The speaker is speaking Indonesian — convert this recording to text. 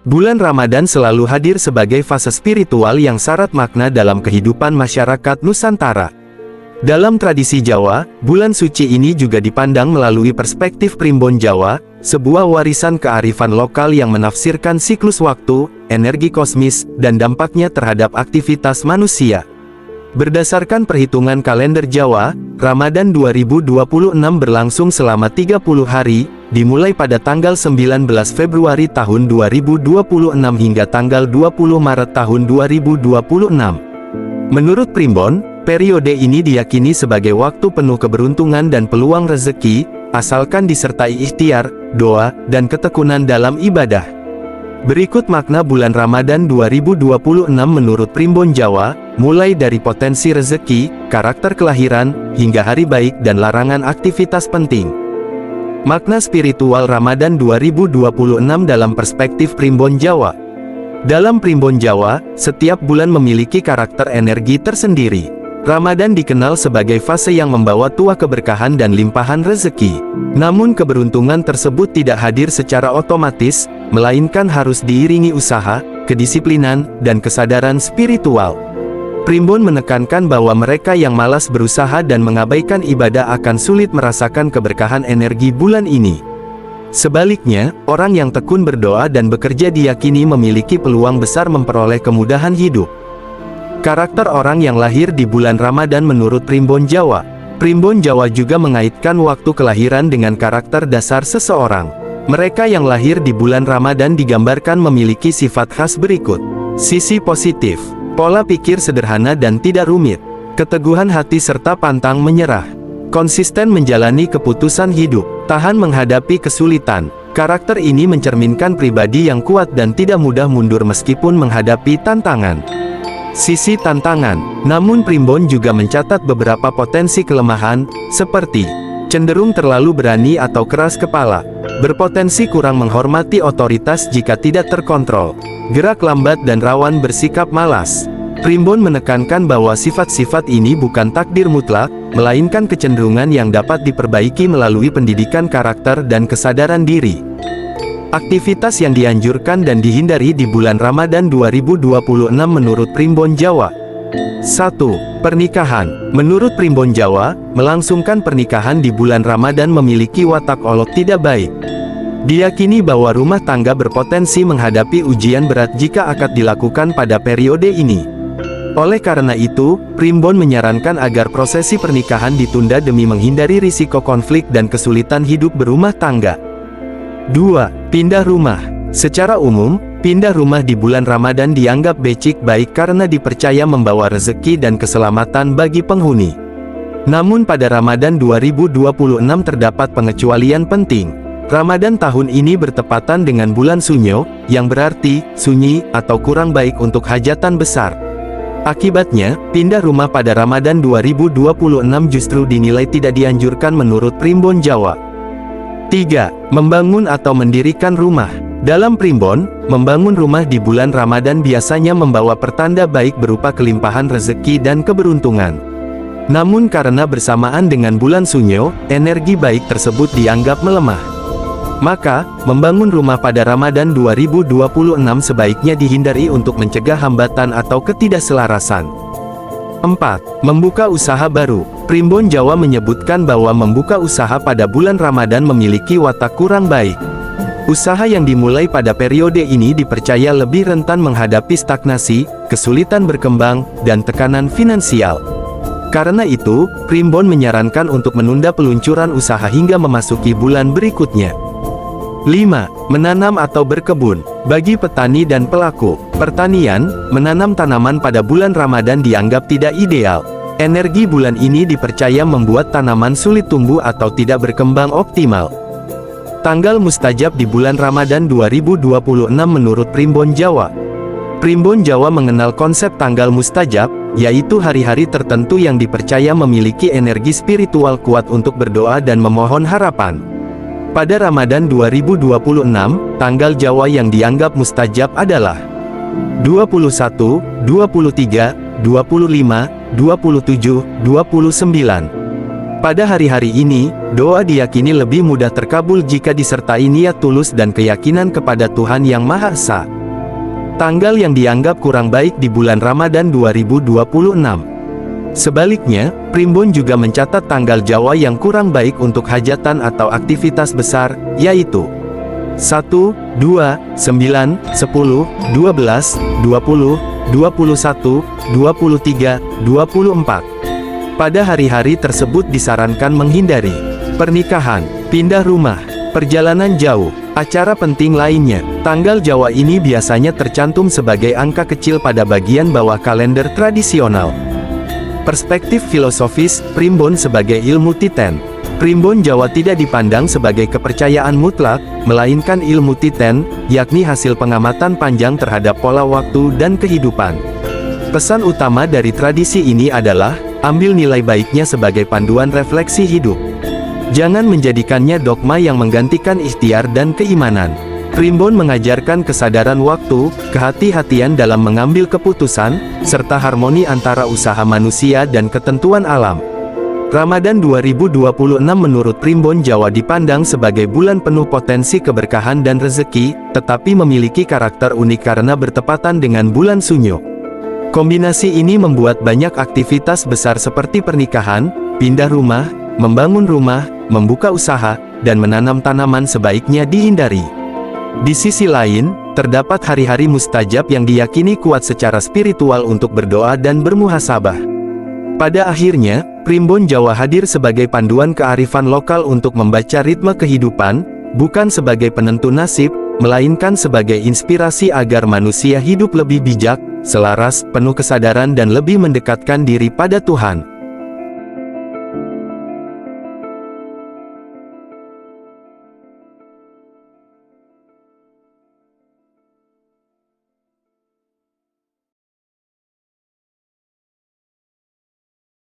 Bulan Ramadan selalu hadir sebagai fase spiritual yang syarat makna dalam kehidupan masyarakat Nusantara. Dalam tradisi Jawa, bulan suci ini juga dipandang melalui perspektif Primbon Jawa, sebuah warisan kearifan lokal yang menafsirkan siklus waktu, energi kosmis, dan dampaknya terhadap aktivitas manusia. Berdasarkan perhitungan kalender Jawa, Ramadan 2026 berlangsung selama 30 hari, dimulai pada tanggal 19 Februari tahun 2026 hingga tanggal 20 Maret tahun 2026. Menurut Primbon, periode ini diyakini sebagai waktu penuh keberuntungan dan peluang rezeki, asalkan disertai ikhtiar, doa, dan ketekunan dalam ibadah. Berikut makna bulan Ramadan 2026 menurut Primbon Jawa, mulai dari potensi rezeki, karakter kelahiran, hingga hari baik dan larangan aktivitas penting. Makna spiritual Ramadan 2026 dalam perspektif Primbon Jawa. Dalam Primbon Jawa, setiap bulan memiliki karakter energi tersendiri. Ramadan dikenal sebagai fase yang membawa tuah keberkahan dan limpahan rezeki. Namun keberuntungan tersebut tidak hadir secara otomatis, melainkan harus diiringi usaha, kedisiplinan, dan kesadaran spiritual. Primbon menekankan bahwa mereka yang malas berusaha dan mengabaikan ibadah akan sulit merasakan keberkahan energi bulan ini. Sebaliknya, orang yang tekun berdoa dan bekerja diyakini memiliki peluang besar memperoleh kemudahan hidup. Karakter orang yang lahir di bulan Ramadan menurut Primbon Jawa. Primbon Jawa juga mengaitkan waktu kelahiran dengan karakter dasar seseorang. Mereka yang lahir di bulan Ramadan digambarkan memiliki sifat khas berikut. Sisi positif, pola pikir sederhana dan tidak rumit, keteguhan hati serta pantang menyerah, konsisten menjalani keputusan hidup, tahan menghadapi kesulitan. Karakter ini mencerminkan pribadi yang kuat dan tidak mudah mundur meskipun menghadapi tantangan. Sisi tantangan, namun Primbon juga mencatat beberapa potensi kelemahan, seperti cenderung terlalu berani atau keras kepala, berpotensi kurang menghormati otoritas jika tidak terkontrol, gerak lambat dan rawan bersikap malas. Primbon menekankan bahwa sifat-sifat ini bukan takdir mutlak, melainkan kecenderungan yang dapat diperbaiki melalui pendidikan karakter dan kesadaran diri. Aktivitas yang dianjurkan dan dihindari di bulan Ramadan 2026 menurut Primbon Jawa. 1. Pernikahan. Menurut Primbon Jawa, melangsungkan pernikahan di bulan Ramadan memiliki watak olok tidak baik. Diyakini bahwa rumah tangga berpotensi menghadapi ujian berat jika akad dilakukan pada periode ini. Oleh karena itu, Primbon menyarankan agar prosesi pernikahan ditunda demi menghindari risiko konflik dan kesulitan hidup berumah tangga. 2. Pindah rumah. Secara umum, pindah rumah di bulan Ramadan dianggap becik baik karena dipercaya membawa rezeki dan keselamatan bagi penghuni. Namun pada Ramadan 2026 terdapat pengecualian penting. Ramadan tahun ini bertepatan dengan bulan Sunyo, yang berarti sunyi atau kurang baik untuk hajatan besar. Akibatnya, pindah rumah pada Ramadan 2026 justru dinilai tidak dianjurkan menurut Primbon Jawa. 3. Membangun atau mendirikan rumah. Dalam Primbon, membangun rumah di bulan Ramadan biasanya membawa pertanda baik berupa kelimpahan rezeki dan keberuntungan. Namun karena bersamaan dengan bulan Sunyo, energi baik tersebut dianggap melemah. Maka, membangun rumah pada Ramadan 2026 sebaiknya dihindari untuk mencegah hambatan atau ketidakselarasan. 4. Membuka usaha baru. Primbon Jawa menyebutkan bahwa membuka usaha pada bulan Ramadan memiliki watak kurang baik. Usaha yang dimulai pada periode ini dipercaya lebih rentan menghadapi stagnasi, kesulitan berkembang, dan tekanan finansial. Karena itu, Primbon menyarankan untuk menunda peluncuran usaha hingga memasuki bulan berikutnya. 5. Menanam atau berkebun. Bagi petani dan pelaku pertanian, menanam tanaman pada bulan Ramadan dianggap tidak ideal. Energi bulan ini dipercaya membuat tanaman sulit tumbuh atau tidak berkembang optimal. Tanggal mustajab di bulan Ramadan 2026 menurut Primbon Jawa. Primbon Jawa mengenal konsep tanggal mustajab, yaitu hari-hari tertentu yang dipercaya memiliki energi spiritual kuat untuk berdoa dan memohon harapan. Pada Ramadan 2026, tanggal Jawa yang dianggap mustajab adalah 21, 23, 25, 27, 29. Pada hari-hari ini, doa diyakini lebih mudah terkabul jika disertai niat tulus dan keyakinan kepada Tuhan Yang Maha Esa. tanggal yang dianggap kurang baik di bulan Ramadan 2026. Sebaliknya, Primbon juga mencatat tanggal Jawa yang kurang baik untuk hajatan atau aktivitas besar, yaitu 1, 2, 9, 10, 12, 20, 21, 23, 24. Pada hari-hari tersebut disarankan menghindari pernikahan, pindah rumah, perjalanan jauh, acara penting lainnya. Tanggal Jawa ini biasanya tercantum sebagai angka kecil pada bagian bawah kalender tradisional. Perspektif filosofis, Primbon sebagai ilmu titen. Primbon Jawa tidak dipandang sebagai kepercayaan mutlak, melainkan ilmu titen, yakni hasil pengamatan panjang terhadap pola waktu dan kehidupan. Pesan utama dari tradisi ini adalah, ambil nilai baiknya sebagai panduan refleksi hidup. Jangan menjadikannya dogma yang menggantikan ikhtiar dan keimanan. Primbon mengajarkan kesadaran waktu, kehati-hatian dalam mengambil keputusan, serta harmoni antara usaha manusia dan ketentuan alam. Ramadan 2026 menurut Primbon Jawa dipandang sebagai bulan penuh potensi keberkahan dan rezeki, tetapi memiliki karakter unik karena bertepatan dengan bulan Sunyo. Kombinasi ini membuat banyak aktivitas besar seperti pernikahan, pindah rumah, membangun rumah, membuka usaha, dan menanam tanaman sebaiknya dihindari. Di sisi lain, terdapat hari-hari mustajab yang diyakini kuat secara spiritual untuk berdoa dan bermuhasabah. Pada akhirnya, Primbon Jawa hadir sebagai panduan kearifan lokal untuk membaca ritme kehidupan, bukan sebagai penentu nasib, melainkan sebagai inspirasi agar manusia hidup lebih bijak, selaras, penuh kesadaran dan lebih mendekatkan diri pada Tuhan.